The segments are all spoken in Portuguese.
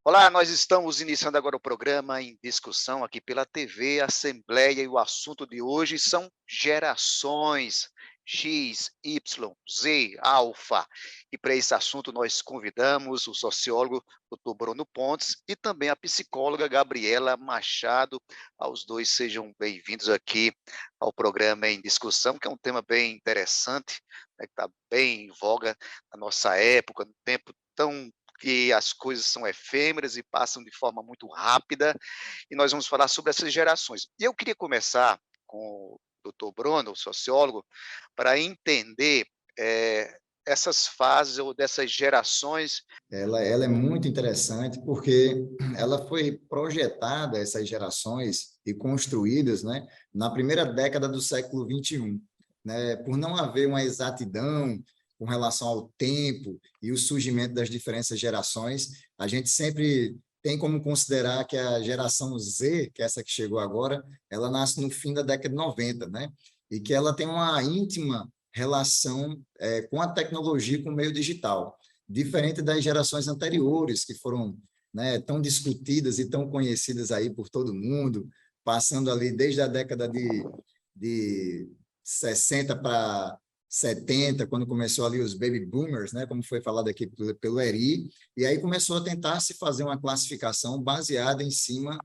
Olá, nós estamos iniciando agora o programa em discussão aqui pela TV Assembleia e o assunto de hoje são gerações X, Y, Z, alfa. E para esse assunto nós convidamos o sociólogo Dr. Bruno Pontes e também a psicóloga Gabriela Machado. Aos dois sejam bem-vindos aqui ao programa em discussão, que é um tema bem interessante, né, que está bem em voga na nossa época, no tempo tão que as coisas são efêmeras e passam de forma muito rápida, e nós vamos falar sobre essas gerações. E eu queria começar com o doutor Bruno, o sociólogo, para entender essas fases ou dessas gerações. Ela é muito interessante porque ela foi projetada, essas gerações, e construídas, né, na primeira década do século XXI. Né, por não haver uma exatidão com relação ao tempo e o surgimento das diferentes gerações, a gente sempre tem como considerar que a geração Z, que é essa que chegou agora, ela nasce no fim da década de 90, né, e que ela tem uma íntima relação com a tecnologia e com o meio digital, diferente das gerações anteriores, que foram, né, tão discutidas e tão conhecidas aí por todo mundo, passando ali desde a década de 60 para 70, quando começou ali os baby boomers, né, como foi falado aqui pelo Eri, e aí começou a tentar se fazer uma classificação baseada em cima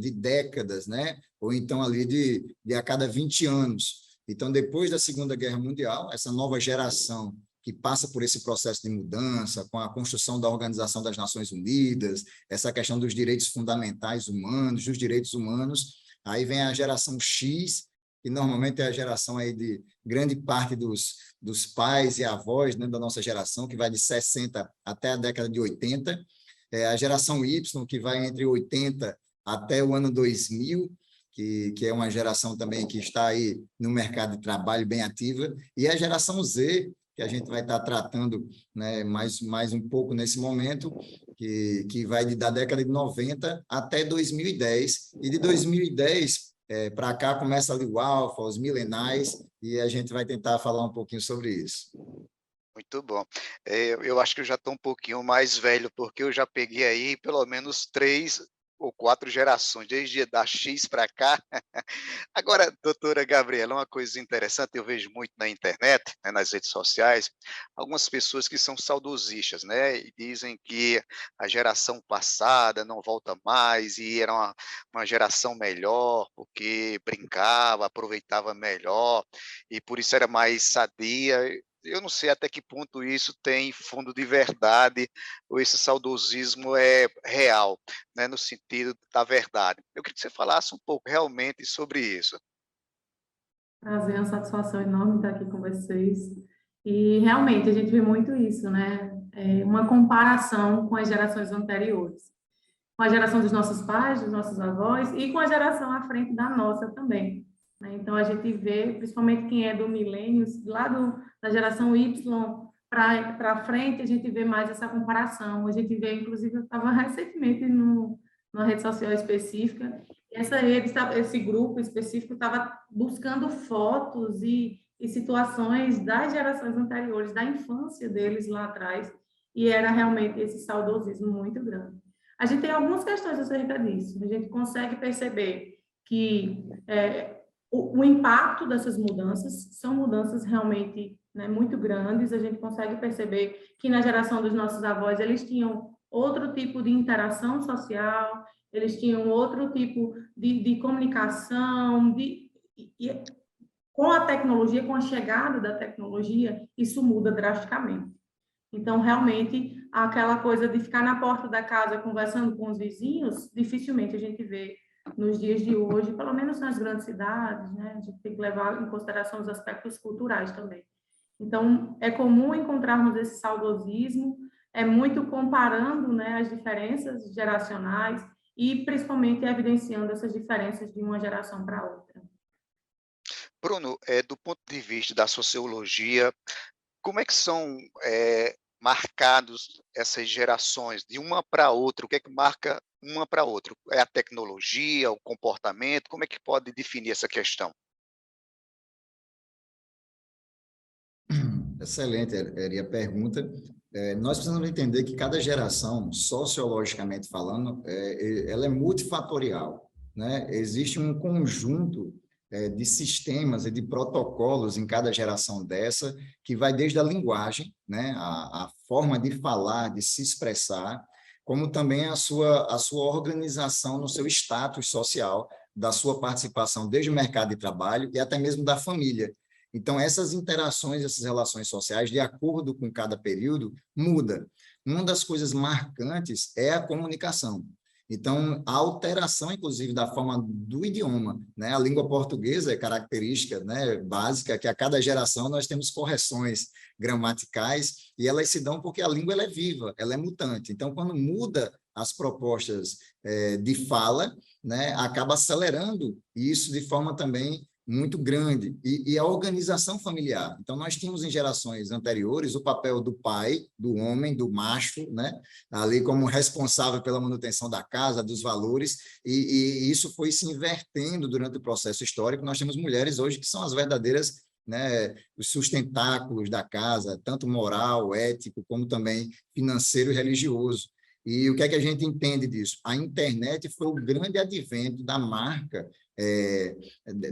de décadas, né, ou então ali de a cada 20 anos. Então, depois da Segunda Guerra Mundial, essa nova geração que passa por esse processo de mudança, com a construção da Organização das Nações Unidas, essa questão dos direitos fundamentais humanos, dos direitos humanos, aí vem a geração X, que normalmente é a geração aí de grande parte dos pais e avós, né, da nossa geração, que vai de 60 até a década de 80, a geração Y, que vai entre 80 até o ano 2000, que é uma geração também que está aí no mercado de trabalho bem ativa, e a geração Z, que a gente vai estar tratando, né, mais um pouco nesse momento, que vai da década de 90 até 2010, e de 2010 para cá começa ali o alfa, os milenais, e a gente vai tentar falar um pouquinho sobre isso. Muito bom. Eu acho que eu já estou um pouquinho mais velho, porque eu já peguei aí pelo menos 3 ou 4 gerações, desde da X para cá. Agora, doutora Gabriela, uma coisa interessante, eu vejo muito na internet, né, nas redes sociais, algumas pessoas que são saudosistas, né, e dizem que a geração passada não volta mais e era uma geração melhor, porque brincava, aproveitava melhor, e por isso era mais sadia. Eu não sei até que ponto isso tem fundo de verdade, ou esse saudosismo é real, né, no sentido da verdade. Eu queria que você falasse um pouco realmente sobre isso. Prazer, é uma satisfação enorme estar aqui com vocês. E realmente a gente vê muito isso, né? Uma comparação com as gerações anteriores, com a geração dos nossos pais, dos nossos avós e com a geração à frente da nossa também, né? Então a gente vê, principalmente quem é do milênios, da geração Y para frente, a gente vê mais essa comparação. A gente vê, inclusive, eu estava recentemente numa rede social específica. Esse grupo específico estava buscando fotos e situações das gerações anteriores, da infância deles lá atrás, e era realmente esse saudosismo muito grande. A gente tem algumas questões acerca disso. A gente consegue perceber que o impacto dessas mudanças são mudanças realmente, né, muito grandes. A gente consegue perceber que na geração dos nossos avós eles tinham outro tipo de interação social, eles tinham outro tipo de comunicação, com a tecnologia, com a chegada da tecnologia, isso muda drasticamente. Então, realmente, aquela coisa de ficar na porta da casa conversando com os vizinhos, dificilmente a gente vê nos dias de hoje, pelo menos nas grandes cidades, né? A gente tem que levar em consideração os aspectos culturais também. Então, é comum encontrarmos esse saudosismo, é muito comparando, né, as diferenças geracionais e principalmente evidenciando essas diferenças de uma geração para outra. Bruno, do ponto de vista da sociologia, como é que são marcados essas gerações de uma para outra? O que é que marca uma para outra? É a tecnologia, o comportamento? Como é que pode definir essa questão? Excelente, Eri, a pergunta. Nós precisamos entender que cada geração, sociologicamente falando, ela é multifatorial, né? Existe um conjunto de sistemas e de protocolos em cada geração dessa, que vai desde a linguagem, né? A forma de falar, de se expressar, como também a sua organização no seu status social, da sua participação desde o mercado de trabalho e até mesmo da família. Então, essas interações, essas relações sociais, de acordo com cada período, muda. Uma das coisas marcantes é a comunicação. Então, a alteração, inclusive, da forma do idioma, né? A língua portuguesa é característica, né, básica, que a cada geração nós temos correções gramaticais, e elas se dão porque a língua ela é viva, ela é mutante. Então, quando muda as propostas de fala, né, acaba acelerando isso de forma também muito grande, e a organização familiar. Então, nós tínhamos em gerações anteriores o papel do pai, do homem, do macho, né? Ali como responsável pela manutenção da casa, dos valores, e isso foi se invertendo durante o processo histórico. Nós temos mulheres hoje que são as verdadeiras, né, os sustentáculos da casa, tanto moral, ético, como também financeiro e religioso. E o que é que a gente entende disso? A internet foi o grande advento da marca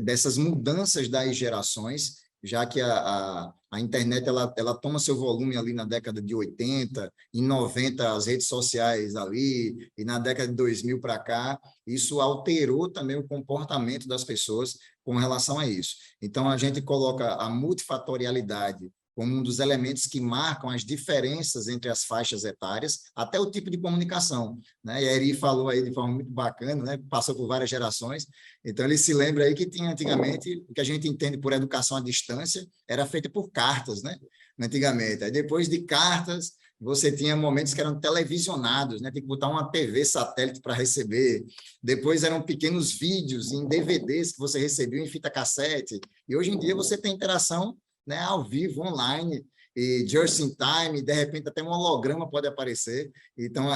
dessas mudanças das gerações, já que a internet ela toma seu volume ali na década de 80, em 90 as redes sociais ali, e na década de 2000 para cá, isso alterou também o comportamento das pessoas com relação a isso. Então, a gente coloca a multifatorialidade como um dos elementos que marcam as diferenças entre as faixas etárias, até o tipo de comunicação, né? E a Eri falou aí de forma muito bacana, né? Passou por várias gerações, então ele se lembra aí que tinha antigamente, o que a gente entende por educação à distância, era feita por cartas, né? Antigamente. Aí depois de cartas, você tinha momentos que eram televisionados, né? Tem que botar uma TV satélite para receber. Depois eram pequenos vídeos em DVDs que você recebia em fita cassete. E hoje em dia você tem interação, né, ao vivo, online, e just in time, de repente até um holograma pode aparecer. Então,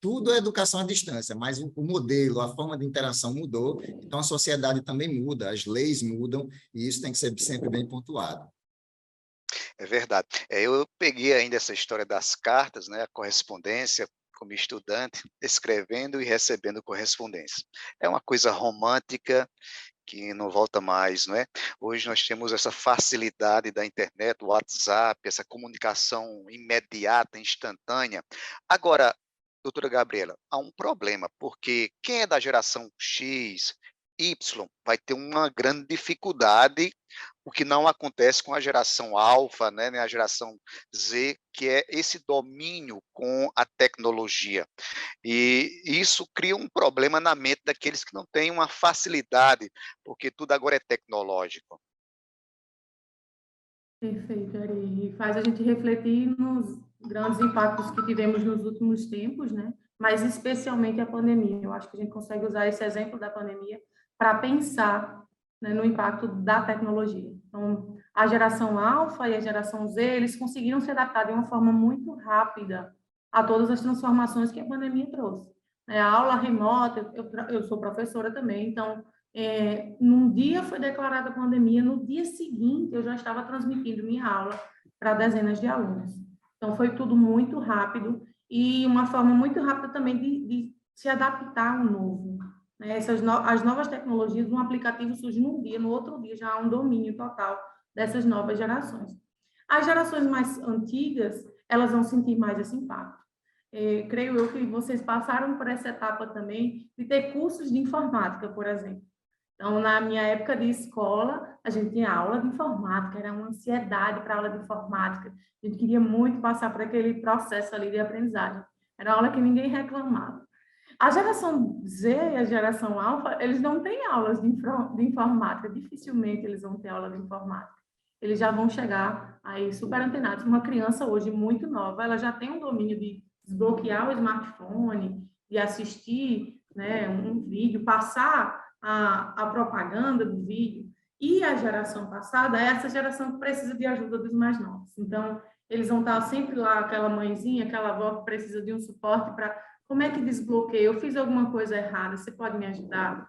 tudo é educação à distância, mas o modelo, a forma de interação mudou, então a sociedade também muda, as leis mudam, e isso tem que ser sempre bem pontuado. É verdade. Eu peguei ainda essa história das cartas, né, a correspondência, como estudante, escrevendo e recebendo correspondência. É uma coisa romântica que não volta mais, não é? Hoje nós temos essa facilidade da internet, o WhatsApp, essa comunicação imediata, instantânea. Agora, doutora Gabriela, há um problema, porque quem é da geração X, Y, vai ter uma grande dificuldade, o que não acontece com a geração alfa, né, nem a geração Z, que é esse domínio com a tecnologia. E isso cria um problema na mente daqueles que não têm uma facilidade, porque tudo agora é tecnológico. Perfeito, Ari. E faz a gente refletir nos grandes impactos que tivemos nos últimos tempos, né? Mas especialmente a pandemia. Eu acho que a gente consegue usar esse exemplo da pandemia para pensar, né, no impacto da tecnologia. Então, a geração alfa e a geração Z, eles conseguiram se adaptar de uma forma muito rápida a todas as transformações que a pandemia trouxe. A aula remota, eu sou professora também, então num dia foi declarada a pandemia, no dia seguinte eu já estava transmitindo minha aula para dezenas de alunos. Então, foi tudo muito rápido e uma forma muito rápida também de se adaptar ao novo. Né? As novas tecnologias, um aplicativo surge num dia, no outro dia já há um domínio total dessas novas gerações. As gerações mais antigas, elas vão sentir mais esse impacto. Creio eu que vocês passaram por essa etapa também de ter cursos de informática, por exemplo. Então, na minha época de escola, a gente tinha aula de informática, era uma ansiedade para a aula de informática. A gente queria muito passar por aquele processo ali de aprendizagem. Era aula que ninguém reclamava. A geração Z e a geração Alfa, eles não têm aulas de informática, dificilmente eles vão ter aula de informática. Eles já vão chegar aí super antenados. Uma criança hoje muito nova, ela já tem um domínio de desbloquear o smartphone, de assistir, né, um vídeo, passar a propaganda do vídeo. E a geração passada é essa geração que precisa de ajuda dos mais novos. Então, eles vão estar sempre lá, aquela mãezinha, aquela avó que precisa de um suporte para como é que desbloqueia? Eu fiz alguma coisa errada, você pode me ajudar?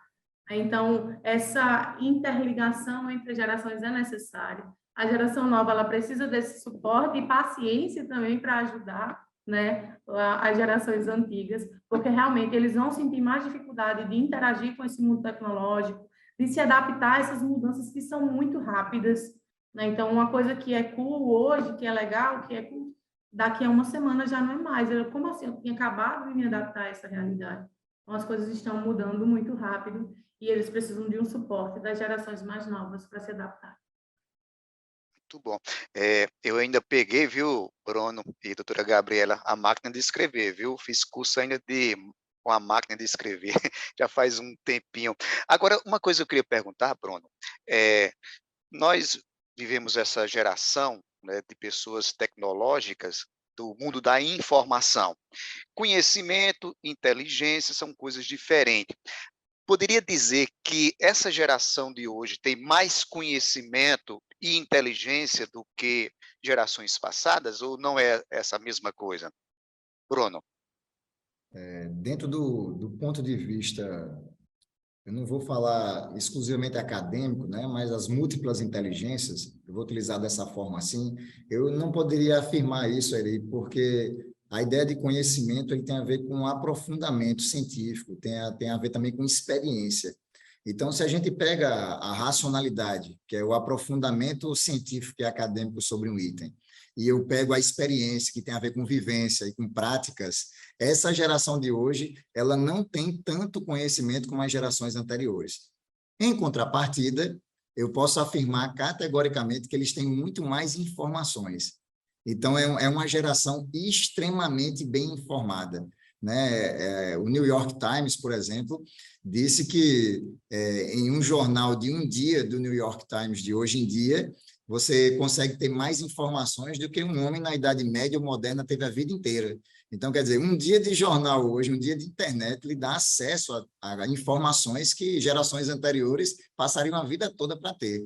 Então, essa interligação entre gerações é necessária. A geração nova, ela precisa desse suporte e paciência também para ajudar, né, as gerações antigas, porque realmente eles vão sentir mais dificuldade de interagir com esse mundo tecnológico, de se adaptar a essas mudanças que são muito rápidas, né? Então, uma coisa que é cool hoje, que é legal, que é cool, daqui a uma semana já não é mais. Como assim? Eu tinha acabado de me adaptar a essa realidade. Então, as coisas estão mudando muito rápido e eles precisam de um suporte das gerações mais novas para se adaptar. Muito bom. Eu ainda peguei, viu, Bruno e doutora Gabriela, a máquina de escrever, viu? Fiz curso ainda com a máquina de escrever, já faz um tempinho. Agora, uma coisa eu queria perguntar, Bruno, nós vivemos essa geração, né, de pessoas tecnológicas do mundo da informação. Conhecimento, inteligência são coisas diferentes. Poderia dizer que essa geração de hoje tem mais conhecimento e inteligência do que gerações passadas, ou não é essa mesma coisa? Bruno? Dentro do ponto de vista, eu não vou falar exclusivamente acadêmico, né, mas as múltiplas inteligências, eu vou utilizar dessa forma assim, eu não poderia afirmar isso, Eri, porque a ideia de conhecimento ele tem a ver com aprofundamento científico, tem a ver também com experiência. Então, se a gente pega a racionalidade, que é o aprofundamento científico e acadêmico sobre um item, e eu pego a experiência, que tem a ver com vivência e com práticas, essa geração de hoje, ela não tem tanto conhecimento como as gerações anteriores. Em contrapartida, eu posso afirmar categoricamente que eles têm muito mais informações. Então, é uma geração extremamente bem informada, né? O New York Times, por exemplo, disse que em um jornal de um dia do New York Times de hoje em dia, você consegue ter mais informações do que um homem na Idade Média ou moderna teve a vida inteira. Então, quer dizer, um dia de jornal hoje, um dia de internet, lhe dá acesso a informações que gerações anteriores passariam a vida toda para ter.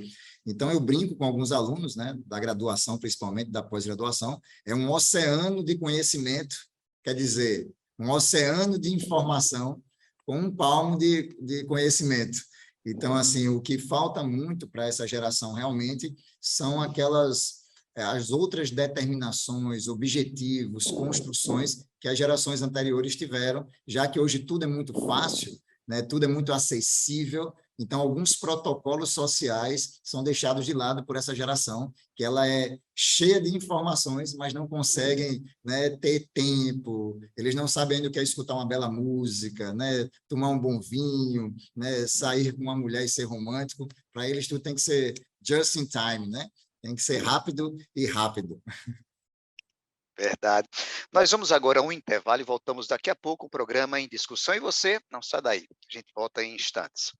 Então, eu brinco com alguns alunos, né, da graduação, principalmente da pós-graduação, é um oceano de conhecimento, quer dizer, um oceano de informação com um palmo de conhecimento. Então, assim, o que falta muito para essa geração realmente são as outras determinações, objetivos, construções que as gerações anteriores tiveram, já que hoje tudo é muito fácil, né? Tudo é muito acessível, então alguns protocolos sociais são deixados de lado por essa geração, que ela é cheia de informações, mas não conseguem, né, ter tempo, eles não sabem ainda o que é escutar uma bela música, né, tomar um bom vinho, né, sair com uma mulher e ser romântico, para eles tudo tem que ser just in time, né? Tem que ser rápido e rápido. Verdade. Nós vamos agora a um intervalo e voltamos daqui a pouco o programa em discussão. E você, não sai daí, a gente volta em instantes.